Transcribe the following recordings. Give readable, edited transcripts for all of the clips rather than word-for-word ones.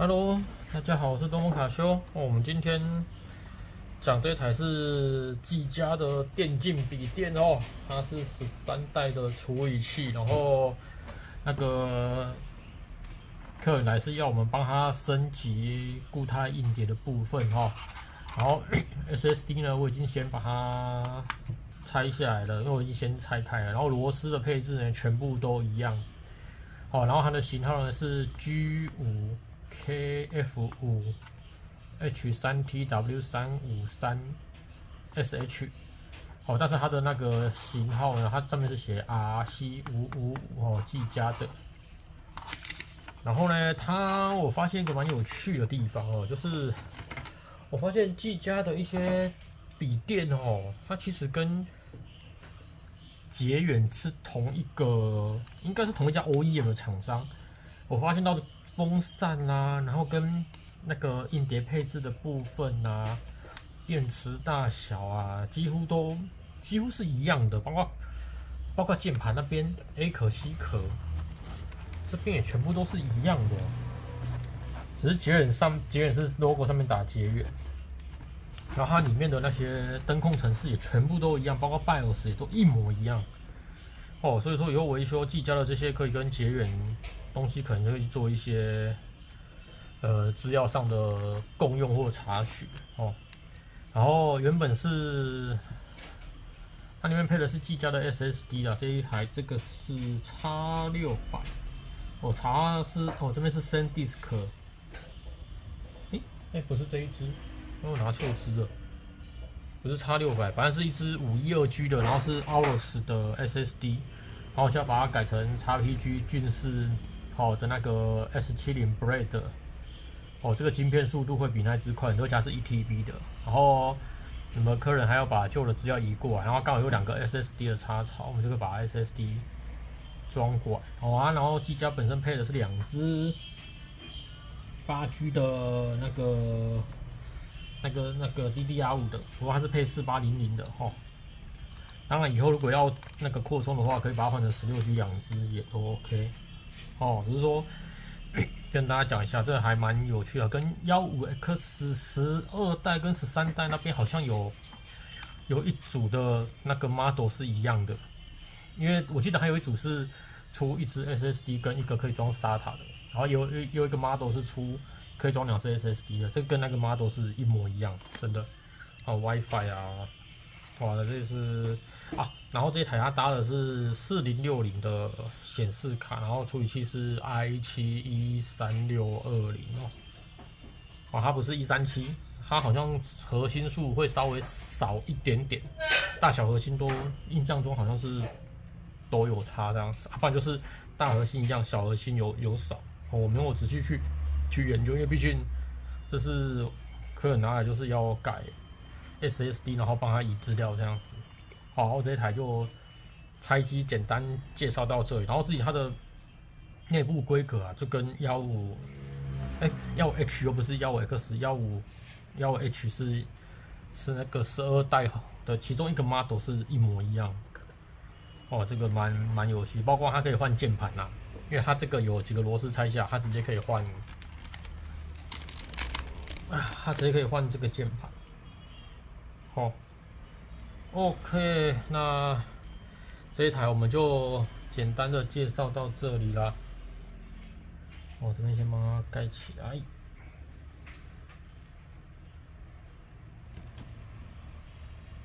Hello，大家好，我是多蒙卡修。我们今天讲这台是技嘉的电竞笔电哦，它是13代的处理器，然后那个客人来是要我们帮他升级固态硬碟的部分哦，然后 SSD 呢，我已经先把它拆下来了，因为我已经先拆开了，然后螺丝的配置呢全部都一样。哦，然后它的型号呢是 G5KF5H3TW353SH。哦，但是它的那个型号呢，它上面是写 RC555哦，技嘉的。然后呢，我发现一个蛮有趣的地方哦，就是我发现技嘉的一些笔电哦，它其实跟捷远是同一个，应该是同一家 OEM 的厂商。我发现到的风扇啦，然后跟那个硬碟配置的部分啊，电池大小啊，几乎是一样的，包括键盘那边 A 壳 C 壳，这边也全部都是一样的。只是捷远是 logo 上面打捷远。然后它里面的那些灯控程式也全部都一样，包括 BIOS 也都一模一样哦。所以说以后维修技嘉的这些可以跟捷远东西可能就会去做一些资料上的共用或查询哦。然后原本是它里面配的是技嘉的 SSD 啊，这一台这个是 X600哦，这边是 SanDisk， 不是这一只。我拿错支了，不是 X600， 反正是一支512G 的，然后是 Aorus 的 SSD， 然后我现在把它改成 XPG 俊士的那个 S70 Blade， 哦，这个晶片速度会比那支快很多，加是 1TB 的。然后你们客人还要把旧的资料移过来，然后刚好有2个 SSD 的插槽，我们就可以把 SSD 装过来。好啊，然后技嘉本身配的是2支8G 的那个 DDR5 的，不过它是配4800的哦。当然以后如果要那个扩充的话，可以把它换成16G 2支也都 OK 哦。只是说跟大家讲一下，这还蛮有趣的，跟15X 12代跟13代那边好像有一组的那个 model 是一样的，因为我记得还有一组是出一支 SSD 跟一个可以装 SATA 的，然后有一个 model 是出可以装2支 SSD 的，这个跟那个 model 是一模一样，真的。还有 WiFi 啊，哇，这是啊，然后这台它搭的是4060的显示卡，然后处理器是 i7-13620哦，哇，它不是137，它好像核心数会稍微少一点点，大小核心都印象中好像是都有差这样子，不然就是大核心一样，小核心有少。我没有仔细去研究，因为毕竟这是客人拿来就是要改 SSD， 然后帮他移资料这样子。好，然后这一台就拆机简单介绍到这里，然后自己它的内部规格啊，就跟15H 又不是15X，15H 是那个12代的其中一个 model 是一模一样。哦，这个蛮有趣，包括它可以换键盘啦，因为它这个有几个螺丝拆下，它直接可以换。它直接可以换这个键盘。好 ，OK， 那这一台我们就简单的介绍到这里啦。我这边先帮它盖起来。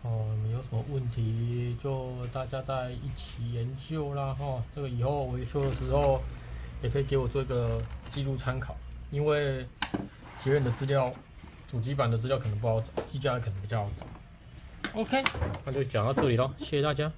哦，你有什么问题就大家再一起研究啦哈。这个以后维修的时候也可以给我做一个记录参考，因为捷远的资料，主机板的资料可能不好找，技嘉的可能比较好找。OK， 那就讲到这里咯，谢谢大家。